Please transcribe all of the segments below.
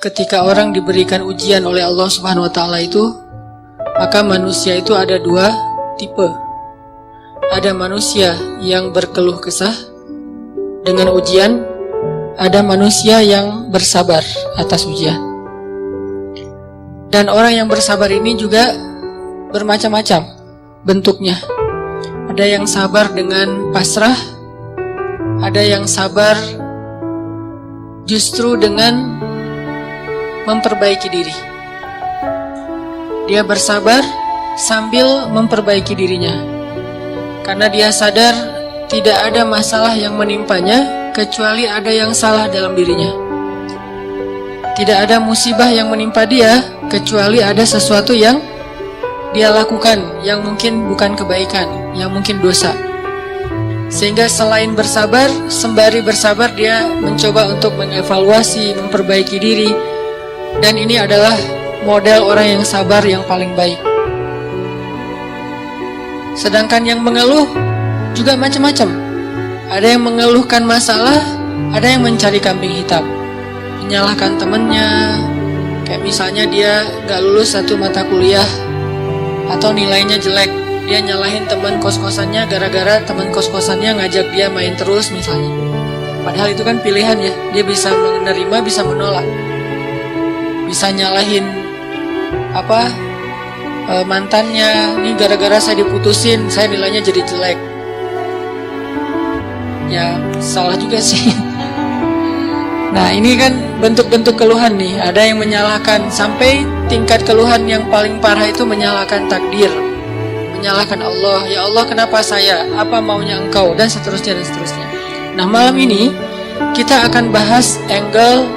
ketika orang diberikan ujian oleh Allah Subhanahu wa Ta'ala itu, maka manusia itu ada dua tipe. Ada manusia yang berkeluh kesah dengan ujian, ada manusia yang bersabar atas ujian. Dan orang yang bersabar ini juga bermacam-macam bentuknya. Ada yang sabar dengan pasrah, ada yang sabar justru dengan memperbaiki diri. Dia bersabar sambil memperbaiki dirinya, karena dia sadar tidak ada masalah yang menimpanya kecuali ada yang salah dalam dirinya. Tidak ada musibah yang menimpa dia kecuali ada sesuatu yang dia lakukan yang mungkin bukan kebaikan, yang mungkin dosa. Sehingga selain bersabar, sembari bersabar dia mencoba untuk mengevaluasi, memperbaiki diri. Dan ini adalah model orang yang sabar yang paling baik. Sedangkan yang mengeluh juga macam-macam. Ada yang mengeluhkan masalah, ada yang mencari kambing hitam, menyalahkan temannya. Kayak misalnya dia gak lulus satu mata kuliah atau nilainya jelek, dia nyalahin teman kos-kosannya gara-gara teman kos-kosannya ngajak dia main terus misalnya. Padahal itu kan pilihan ya, dia bisa menerima, bisa menolak. Bisa nyalahin mantannya, nih gara-gara saya diputusin, saya nilainya jadi jelek. Ya salah juga sih. Nah ini kan bentuk-bentuk keluhan nih. Ada yang menyalahkan, sampai tingkat keluhan yang paling parah itu menyalahkan takdir, menyalahkan Allah. Ya Allah kenapa saya, apa maunya engkau, dan seterusnya dan seterusnya. Nah malam ini kita akan bahas angle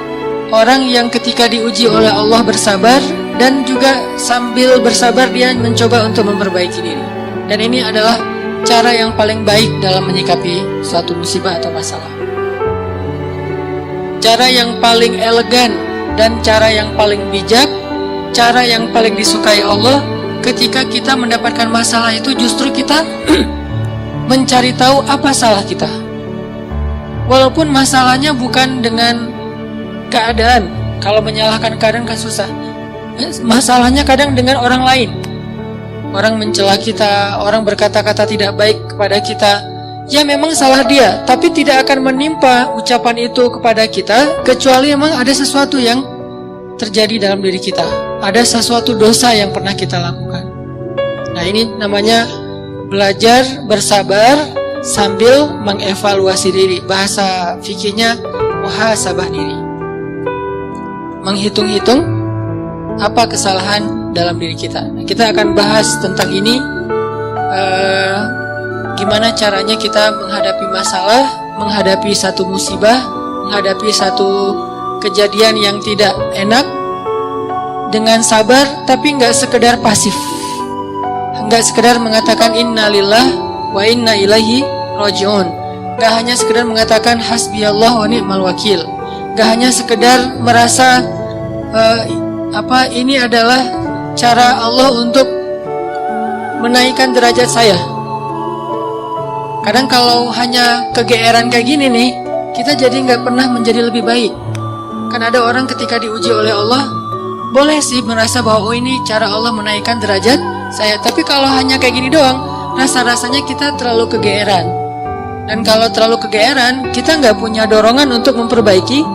orang yang ketika diuji oleh Allah bersabar, dan juga sambil bersabar dia mencoba untuk memperbaiki diri. Dan ini adalah cara yang paling baik dalam menyikapi suatu musibah atau masalah. Cara yang paling elegan dan cara yang paling bijak, cara yang paling disukai Allah ketika kita mendapatkan masalah itu justru kita mencari tahu apa salah kita. Walaupun masalahnya bukan dengan keadaan. Kalau menyalahkan keadaan kan susah. Masalahnya kadang dengan orang lain. Orang mencela kita, orang berkata-kata tidak baik kepada kita. Ya memang salah dia, tapi tidak akan menimpa ucapan itu kepada kita kecuali memang ada sesuatu yang terjadi dalam diri kita. Ada sesuatu dosa yang pernah kita lakukan. Nah ini namanya belajar bersabar sambil mengevaluasi diri. Bahasa fikihnya muhasabah diri. Menghitung-hitung apa kesalahan dalam diri kita. Nah, kita akan bahas tentang ini. Gimana caranya kita menghadapi masalah, menghadapi satu musibah, menghadapi satu kejadian yang tidak enak dengan sabar, tapi nggak sekedar pasif, nggak sekedar mengatakan innalillah wa inna ilaihi rajiun, nggak hanya sekedar mengatakan hasbiyallah wa ni'mal wakil, nggak hanya sekedar merasa ini adalah cara Allah untuk menaikkan derajat saya. Kadang kalau hanya kegeeran kayak gini nih, kita jadi nggak pernah menjadi lebih baik. Kan ada orang ketika diuji oleh Allah, boleh sih merasa bahwa ini cara Allah menaikkan derajat saya. Tapi kalau hanya kayak gini doang, rasa-rasanya kita terlalu kegeeran. Dan kalau terlalu kegeeran, kita nggak punya dorongan untuk memperbaiki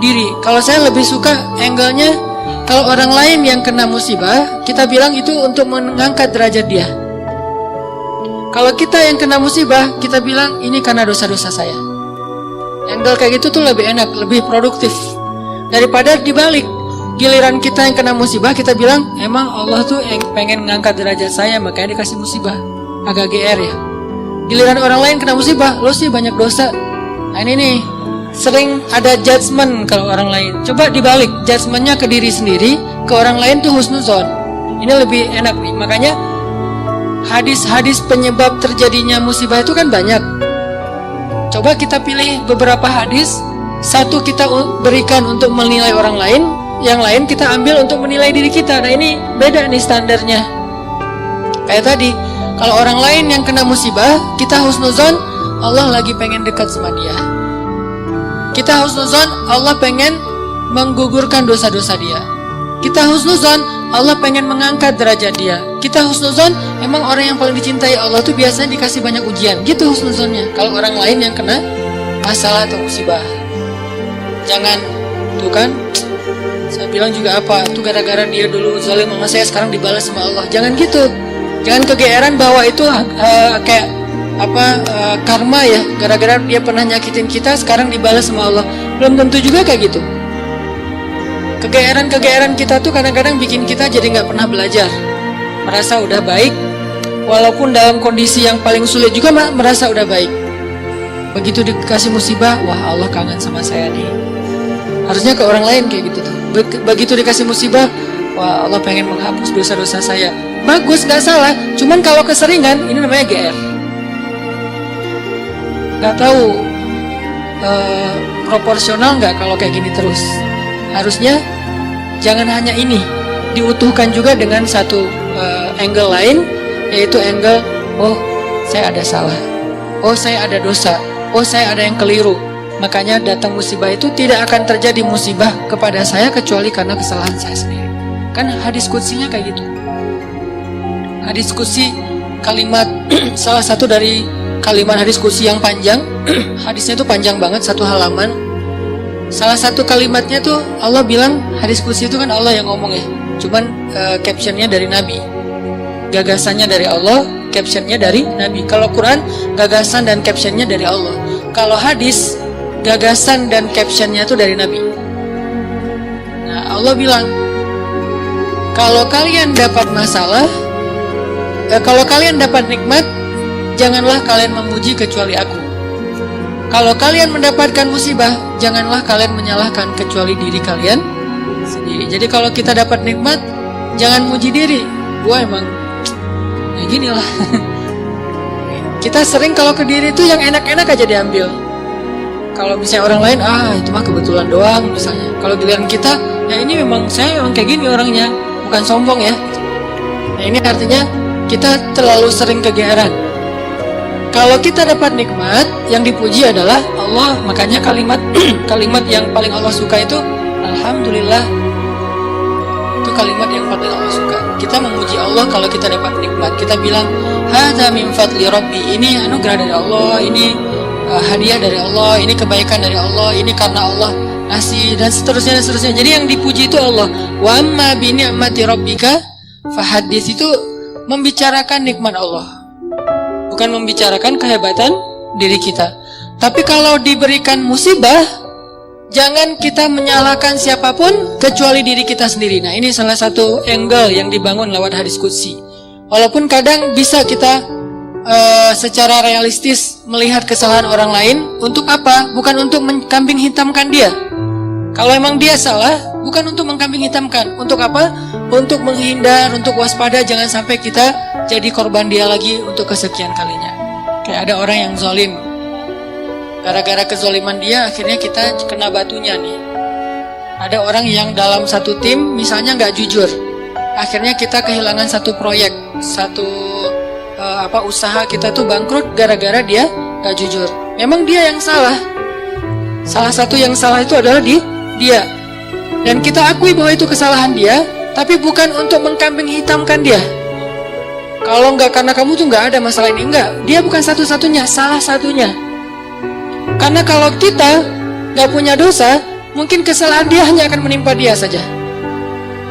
diri. Kalau saya lebih suka angle-nya, kalau orang lain yang kena musibah, kita bilang itu untuk mengangkat derajat dia. Kalau kita yang kena musibah, kita bilang ini karena dosa-dosa saya. Angle kayak gitu tuh lebih enak, lebih produktif. Daripada dibalik, giliran kita yang kena musibah, kita bilang emang Allah tuh yang pengen ngangkat derajat saya, makanya dikasih musibah. Agak GR ya. Giliran orang lain kena musibah, lo sih banyak dosa. Nah ini nih, sering ada judgement kalau orang lain. Coba dibalik, judgementnya ke diri sendiri, ke orang lain tuh husnuzon. Ini lebih enak nih. Makanya hadis-hadis penyebab terjadinya musibah itu kan banyak. Coba kita pilih beberapa hadis, satu kita berikan untuk menilai orang lain, yang lain kita ambil untuk menilai diri kita. Nah ini beda nih standarnya. Kayak tadi, kalau orang lain yang kena musibah, kita husnuzon, Allah lagi pengen dekat sama dia. Kita husnuzon, Allah pengen menggugurkan dosa-dosa dia. Kita husnuzon, Allah pengen mengangkat derajat dia. Kita husnuzon, emang orang yang paling dicintai Allah tuh biasanya dikasih banyak ujian. Gitu husnuzonnya. Kalau orang lain yang kena masalah atau musibah, jangan tuh kan, saya bilang juga apa, itu gara-gara dia dulu zalim sama saya, sekarang dibalas sama Allah. Jangan gitu. Jangan kegeeran bahwa itu kayak karma ya, gara-gara dia pernah nyakitin kita, sekarang dibalas sama Allah. Belum tentu juga kayak gitu. Kegeeran kita tuh kadang-kadang bikin kita jadi nggak pernah belajar, merasa udah baik, walaupun dalam kondisi yang paling sulit juga merasa udah baik. Begitu dikasih musibah, wah Allah kangen sama saya nih. Harusnya ke orang lain kayak gitu tuh. Begitu dikasih musibah, wah Allah pengen menghapus dosa-dosa saya. Bagus, nggak salah. Cuman kalau keseringan, ini namanya GR. Nggak tahu proporsional nggak kalau kayak gini terus. Harusnya jangan hanya ini, diutuhkan juga dengan satu angle lain, yaitu angle, oh saya ada salah, oh saya ada dosa, oh saya ada yang keliru. Makanya datang musibah itu tidak akan terjadi musibah kepada saya kecuali karena kesalahan saya sendiri. Kan hadis qudsinya kayak gitu. Hadis qudsi kalimat salah satu dari kalimat hadis qudsi yang panjang. Hadisnya itu panjang banget, satu halaman. Salah satu kalimatnya tuh Allah bilang, hadis qudsi itu kan Allah yang ngomong ya. Cuman captionnya dari Nabi. Gagasannya dari Allah, captionnya dari Nabi. Kalau Quran, gagasan dan captionnya dari Allah. Kalau hadis, gagasan dan captionnya tuh dari Nabi. Nah, Allah bilang, kalau kalian dapat masalah, kalau kalian dapat nikmat, janganlah kalian memuji kecuali aku. Kalau kalian mendapatkan musibah, janganlah kalian menyalahkan kecuali diri kalian sendiri. Jadi kalau kita dapat nikmat, jangan muji diri. Gua emang ya gini lah. Kita sering kalau ke diri itu yang enak-enak aja diambil. Kalau misalnya orang lain, itu mah kebetulan doang misalnya. Kalau giliran kita, ya ini memang saya memang kayak gini orangnya, bukan sombong ya. Nah ini artinya kita terlalu sering kegeeran. Kalau kita dapat nikmat, yang dipuji adalah Allah. Makanya kalimat kalimat yang paling Allah suka itu Alhamdulillah. Itu kalimat yang paling Allah suka. Kita memuji Allah kalau kita dapat nikmat. Kita bilang, hadza min fadli rabbi. Ini anugerah dari Allah, ini hadiah dari Allah, ini kebaikan dari Allah, ini karena Allah ngasih, dan seterusnya dan seterusnya. Jadi yang dipuji itu Allah. Wa amma bi ni'mati rabbika fahaddits, itu membicarakan nikmat Allah. Bukan membicarakan kehebatan diri kita. Tapi kalau diberikan musibah, jangan kita menyalahkan siapapun kecuali diri kita sendiri. Nah ini salah satu angle yang dibangun lewat hadis qudsi. Walaupun kadang bisa kita secara realistis melihat kesalahan orang lain. Untuk apa? Bukan untuk mengkambing hitamkan dia. Kalau emang dia salah, bukan untuk mengkambing hitamkan. Untuk apa? Untuk menghindar, untuk waspada, jangan sampai kita jadi korban dia lagi untuk kesekian kalinya. Kayak ada orang yang zalim, gara-gara kezaliman dia akhirnya kita kena batunya nih. Ada orang yang dalam satu tim misalnya nggak jujur, akhirnya kita kehilangan satu proyek, satu usaha kita tuh bangkrut gara-gara dia nggak jujur. Memang dia yang salah. Salah satu yang salah itu adalah dia. Dan kita akui bahwa itu kesalahan dia, tapi bukan untuk mengkambing hitamkan dia. Kalau enggak karena kamu tuh nggak ada masalah ini, enggak. Dia bukan satu-satunya, salah satunya. Karena kalau kita nggak punya dosa, mungkin kesalahan dia hanya akan menimpa dia saja.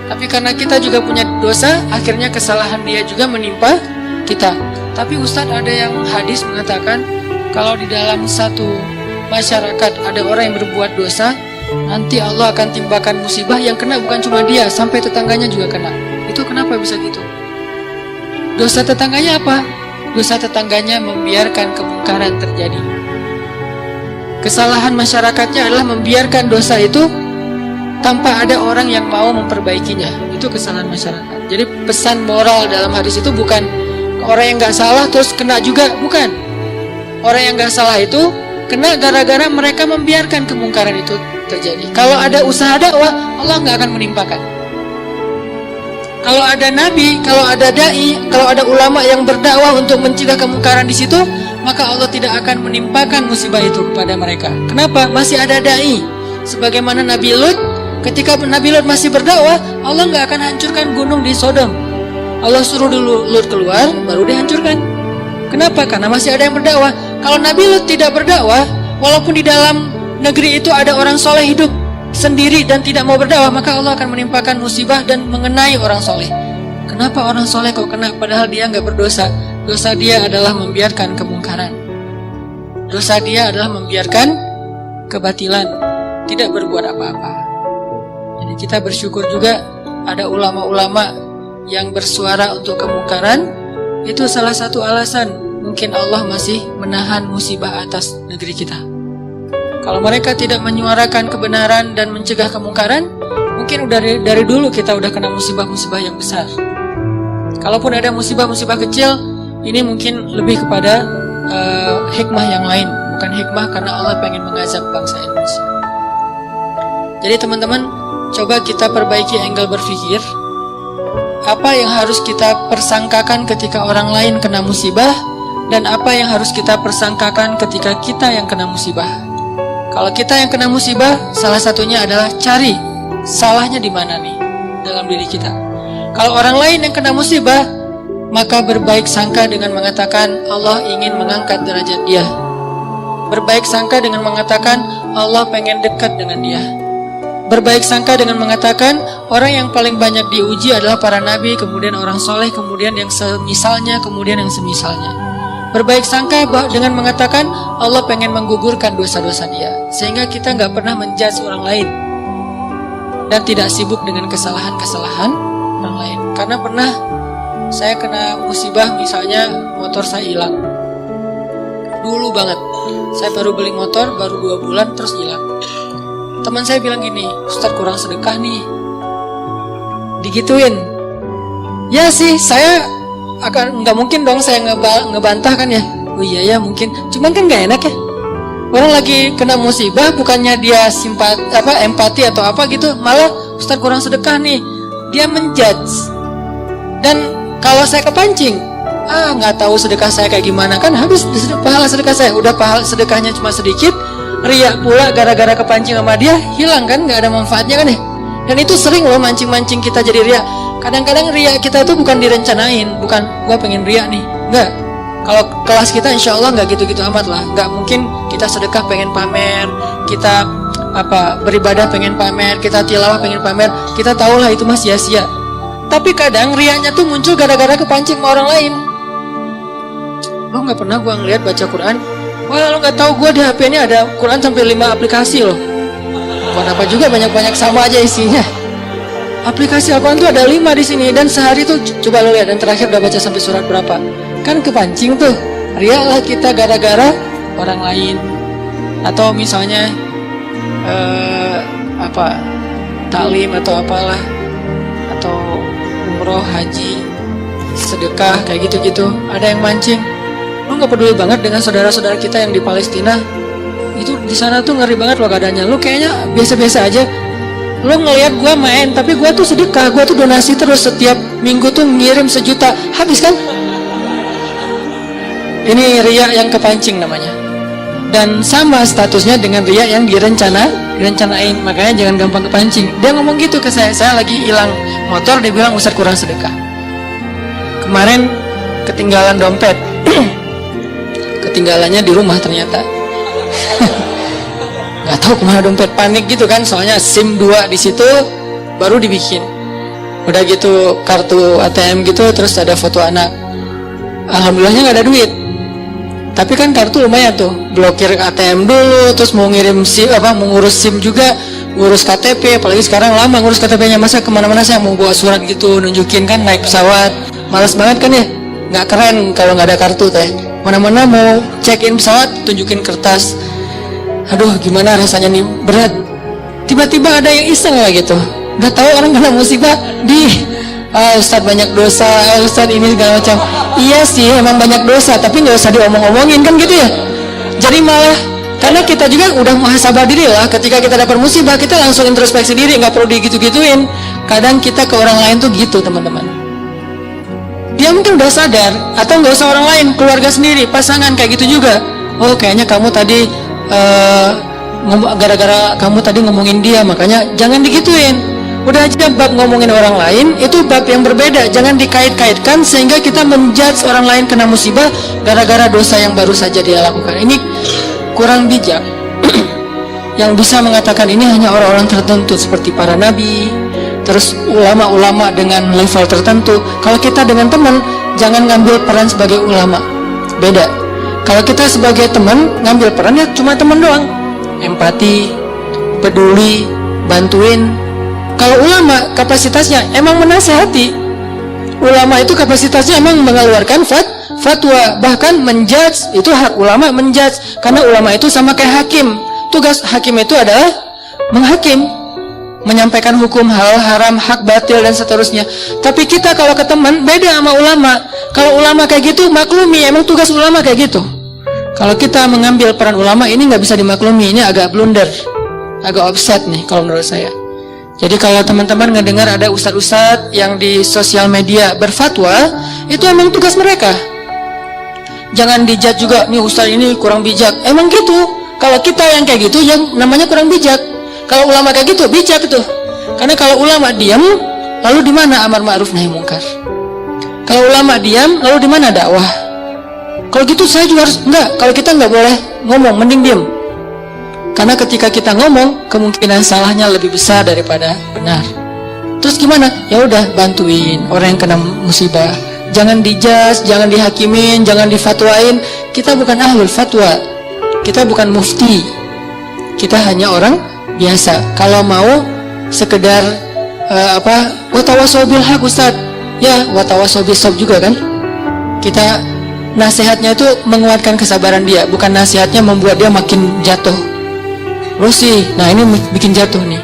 Tapi karena kita juga punya dosa, akhirnya kesalahan dia juga menimpa kita. Tapi Ustadz, ada yang hadis mengatakan, kalau di dalam satu masyarakat ada orang yang berbuat dosa, nanti Allah akan timpakan musibah yang kena bukan cuma dia, sampai tetangganya juga kena. Itu kenapa bisa gitu? Dosa tetangganya apa? Dosa tetangganya membiarkan kemungkaran terjadi. Kesalahan masyarakatnya adalah membiarkan dosa itu tanpa ada orang yang mau memperbaikinya. Itu kesalahan masyarakat. Jadi pesan moral dalam hadis itu bukan orang yang gak salah terus kena juga, bukan. Orang yang gak salah itu kena gara-gara mereka membiarkan kemungkaran itu terjadi. Kalau ada usaha dakwah, Allah gak akan menimpakan. Kalau ada nabi, kalau ada dai, kalau ada ulama yang berdakwah untuk mencegah kemungkaran di situ, maka Allah tidak akan menimpakan musibah itu kepada mereka. Kenapa? Masih ada dai. Sebagaimana Nabi Lut Ketika Nabi Lut masih berdakwah, Allah nggak akan hancurkan gunung di Sodom. Allah suruh dulu Lut keluar, baru dihancurkan. Kenapa? Karena masih ada yang berdakwah. Kalau Nabi Lut tidak berdakwah, walaupun di dalam negeri itu ada orang soleh hidup sendiri dan tidak mau berdakwah, maka Allah akan menimpakan musibah dan mengenai orang soleh. Kenapa orang soleh kok kena padahal dia nggak berdosa? Dosa dia adalah membiarkan kemungkaran. Dosa dia adalah membiarkan kebatilan, tidak berbuat apa-apa. Jadi kita bersyukur juga ada ulama-ulama yang bersuara untuk kemungkaran. Itu salah satu alasan mungkin Allah masih menahan musibah atas negeri kita. Kalau mereka tidak menyuarakan kebenaran dan mencegah kemungkaran, mungkin dari dulu kita udah kena musibah-musibah yang besar. Kalaupun ada musibah-musibah kecil, ini mungkin lebih kepada hikmah yang lain, bukan hikmah karena Allah pengen mengazab bangsa Indonesia. Jadi teman-teman, coba kita perbaiki angle berpikir. Apa yang harus kita persangkakan ketika orang lain kena musibah, dan apa yang harus kita persangkakan ketika kita yang kena musibah. Kalau kita yang kena musibah, salah satunya adalah cari salahnya di mana nih dalam diri kita. Kalau orang lain yang kena musibah, maka berbaik sangka dengan mengatakan Allah ingin mengangkat derajat dia. Berbaik sangka dengan mengatakan Allah pengen dekat dengan dia. Berbaik sangka dengan mengatakan orang yang paling banyak diuji adalah para nabi, kemudian orang soleh, kemudian yang semisalnya, kemudian yang semisalnya. Berbaik sangka dengan mengatakan Allah pengen menggugurkan dosa-dosa dia, sehingga kita nggak pernah menjudge orang lain dan tidak sibuk dengan kesalahan-kesalahan orang lain. Karena pernah saya kena musibah, misalnya motor saya hilang. Dulu banget, saya baru beli motor, baru 2 bulan terus hilang. Teman saya bilang gini, Ustadz kurang sedekah nih. Digituin. Ya sih, saya nggak mungkin dong saya ngebantah kan ya. Oh iya ya mungkin, cuman kan nggak enak ya. Orang lagi kena musibah, bukannya dia empati atau apa gitu, malah Ustadz kurang sedekah nih. Dia menjudge. Dan kalau saya kepancing, nggak tahu sedekah saya kayak gimana, kan habis pahala sedekah saya. Udah pahala sedekahnya cuma sedikit, riak pula gara-gara kepancing sama dia, hilang kan, nggak ada manfaatnya kan ya. Dan itu sering loh mancing-mancing kita jadi riak. Kadang-kadang riak kita itu bukan direncanain, bukan gua pengen riak nih, nggak. Kalau kelas kita insya Allah nggak gitu-gitu amat lah. Nggak mungkin kita sedekah pengen pamer, kita beribadah pengen pamer, kita tilawah pengen pamer. Kita tahu lah itu mah sia-sia. Tapi kadang riaknya tuh muncul gara-gara kepancing sama orang lain. Lo nggak pernah gua ngeliat baca Quran? Wah, lo nggak tahu gua di HP ini ada Quran sampai 5 aplikasi loh. Buat apa juga banyak-banyak, sama aja isinya. Aplikasi Al-Quran tuh ada 5 di sini, dan sehari tuh coba lo lihat, dan terakhir udah baca sampai surat berapa. Kan kepancing tuh. Riaklah kita gara-gara orang lain. Atau misalnya taklim atau apalah, atau umroh, haji, sedekah kayak gitu-gitu. Ada yang mancing. Lo nggak peduli banget dengan saudara-saudara kita yang di Palestina. Itu di sana tuh ngeri banget loh keadaannya. Lo kayaknya biasa-biasa aja. Lo ngelihat gue main, tapi gue tuh sedekah, gue tuh donasi terus, setiap minggu tuh ngirim 1 juta, habis kan? Ini riya yang kepancing namanya. Dan sama statusnya dengan riya yang direncanain, makanya jangan gampang kepancing. Dia ngomong gitu ke saya lagi hilang motor, dia bilang Ustadz kurang sedekah. Kemarin ketinggalan dompet, ketinggalannya di rumah ternyata. Gak tahu kemana dompet, panik gitu kan, soalnya SIM 2 di situ baru dibikin. Udah gitu kartu ATM gitu, terus ada foto anak. Alhamdulillahnya gak ada duit. Tapi kan kartu lumayan tuh, blokir ATM dulu, terus mau ngirim SIM, mau ngurus SIM juga, ngurus KTP, apalagi sekarang lama ngurus KTP-nya, masa kemana-mana saya mau bawa surat gitu, nunjukin kan naik pesawat, males banget kan ya, nggak keren kalau nggak ada kartu teh. Mana-mana mau check-in pesawat, tunjukin kertas. Aduh, gimana rasanya nih, berat. Tiba-tiba ada yang iseng lah gitu. Udah tahu orang kena musibah, Ustadz banyak dosa, Ustadz ini segala macam. Iya sih, emang banyak dosa, tapi nggak usah diomong-omongin kan gitu ya. Jadi malah, karena kita juga udah muhasabah diri lah. Ketika kita dapat musibah, kita langsung introspeksi diri, nggak perlu digitu-gituin. Kadang kita ke orang lain tuh gitu, teman-teman. Dia mungkin udah sadar, atau nggak usah orang lain, keluarga sendiri, pasangan kayak gitu juga. Oh, kayaknya kamu tadi gara-gara kamu tadi ngomongin dia, makanya jangan digituin. Udah aja bab ngomongin orang lain, itu bab yang berbeda. Jangan dikait-kaitkan sehingga kita menjudge orang lain kena musibah gara-gara dosa yang baru saja dia lakukan. Ini kurang bijak. Yang bisa mengatakan ini hanya orang-orang tertentu seperti para nabi, terus ulama-ulama dengan level tertentu. Kalau kita dengan teman, jangan ngambil peran sebagai ulama. Beda. Kalau kita sebagai teman, ngambil perannya cuma teman doang. Empati, peduli, bantuin. Kalau ulama kapasitasnya emang menasehati. Ulama itu kapasitasnya emang mengeluarkan fatwa, bahkan menjudge. Itu hak ulama menjudge, karena ulama itu sama kayak hakim. Tugas hakim itu adalah menghakim, menyampaikan hukum halal haram, hak batil dan seterusnya. Tapi kita kalau ke teman beda sama ulama. Kalau ulama kayak gitu maklumi, emang tugas ulama kayak gitu. Kalau kita mengambil peran ulama ini nggak bisa dimaklumi, ini agak blunder, agak offset nih kalau menurut saya. Jadi kalau teman-teman ngedengar ada ustadz-ustadz yang di sosial media berfatwa, itu emang tugas mereka. Jangan dijudge juga, nih ustadz ini kurang bijak. Emang gitu. Kalau kita yang kayak gitu, yang namanya kurang bijak. Kalau ulama kayak gitu, bijak itu. Karena kalau ulama diam, lalu di mana amar ma'ruf nahi mungkar? Kalau ulama diam, lalu di mana dakwah? Kalau gitu saya juga harus enggak. Kalau kita enggak boleh ngomong, mending diam. Karena ketika kita ngomong, kemungkinan salahnya lebih besar daripada benar. Terus gimana? Ya udah, bantuin orang yang kena musibah. Jangan dijudge, jangan dihakimin, jangan difatwain. Kita bukan ahlul fatwa. Kita bukan mufti. Kita hanya orang biasa. Kalau mau sekedar watawasau bil haq Ustaz. Ya, watawasau bis sabr juga kan. Kita nasihatnya itu menguatkan kesabaran dia, bukan nasihatnya membuat dia makin jatuh. Rosi, nah ini bikin jatuh nih.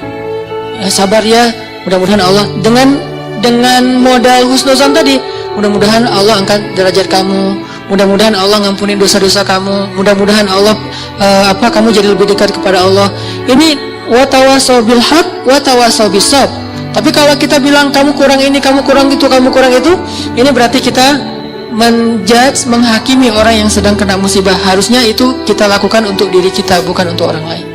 Ya, sabar ya, mudah-mudahan Allah dengan modal husnuzan tadi, mudah-mudahan Allah angkat derajat kamu, mudah-mudahan Allah ngampunin dosa-dosa kamu, mudah-mudahan Allah kamu jadi lebih dekat kepada Allah. Ini watawasau bil haq, watawasau bis sabr. Tapi kalau kita bilang kamu kurang ini, kamu kurang itu, kamu kurang itu, ini berarti kita menjudge, menghakimi orang yang sedang kena musibah. Harusnya itu kita lakukan untuk diri kita, bukan untuk orang lain.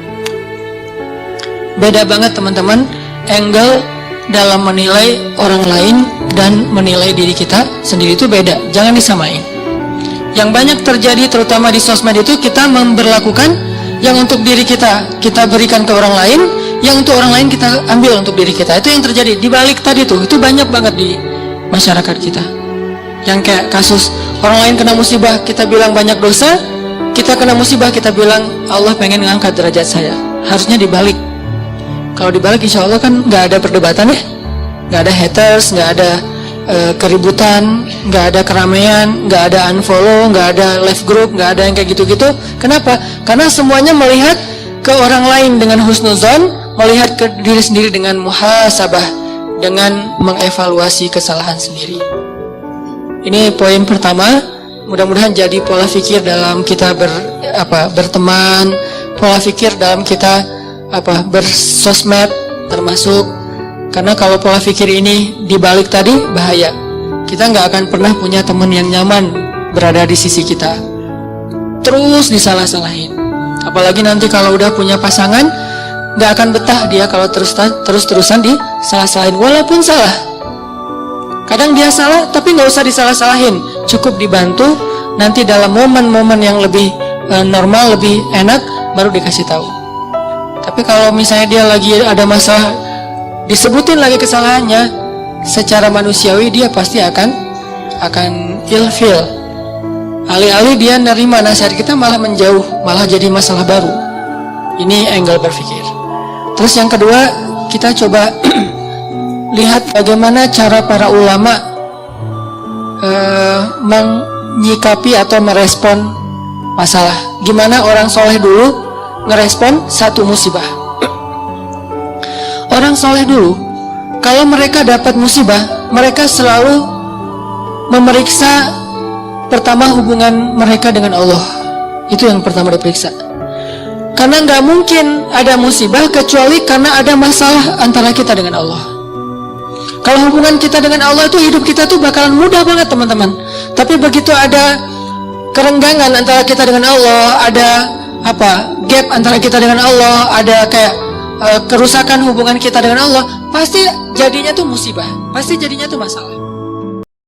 Beda banget teman-teman angle dalam menilai orang lain dan menilai diri kita sendiri, itu beda, jangan disamain. Yang banyak terjadi terutama di sosmed itu, kita memberlakukan yang untuk diri kita berikan ke orang lain, yang untuk orang lain kita ambil untuk diri kita. Itu yang terjadi di balik tadi tuh, itu banyak banget di masyarakat kita. Yang kayak kasus orang lain kena musibah, kita bilang banyak dosa, kita kena musibah, kita bilang Allah pengen ngangkat derajat saya. Harusnya dibalik. Kalau dibalik insya Allah kan nggak ada perdebatan ya, nggak ada haters, nggak ada keributan, nggak ada keramaian, nggak ada unfollow, nggak ada left group, nggak ada yang kayak gitu-gitu. Kenapa? Karena semuanya melihat ke orang lain dengan husnuzon, melihat ke diri sendiri dengan muhasabah, dengan mengevaluasi kesalahan sendiri. Ini poin pertama. Mudah-mudahan jadi pola pikir dalam kita berteman, pola pikir dalam kita bersosmed termasuk. Karena kalau pola pikir ini dibalik tadi, bahaya. Kita nggak akan pernah punya teman yang nyaman berada di sisi kita. Terus disalah-salahin. Apalagi nanti kalau udah punya pasangan, nggak akan betah dia kalau terus-terusan disalah-salahin. Walaupun salah, kadang dia salah, tapi nggak usah disalah-salahin. Cukup dibantu. Nanti dalam momen-momen yang lebih normal, lebih enak, baru dikasih tahu. Tapi kalau misalnya dia lagi ada masalah, disebutin lagi kesalahannya, secara manusiawi dia pasti akan ilfil. Alih-alih dia nerima nasihat kita, malah menjauh, malah jadi masalah baru. Ini angle berpikir. Terus yang kedua, kita coba lihat bagaimana cara para ulama menyikapi atau merespon masalah. Gimana orang soleh dulu ngerespon satu musibah. Orang soleh dulu, kalau mereka dapat musibah, mereka selalu memeriksa pertama hubungan mereka dengan Allah. Itu yang pertama diperiksa. Karena nggak mungkin ada musibah kecuali karena ada masalah antara kita dengan Allah. Kalau hubungan kita dengan Allah itu, hidup kita tuh bakalan mudah banget teman-teman. Tapi begitu ada kerenggangan antara kita dengan Allah, ada gap antara kita dengan Allah, ada kayak kerusakan hubungan kita dengan Allah, pasti jadinya tuh musibah, pasti jadinya tuh masalah.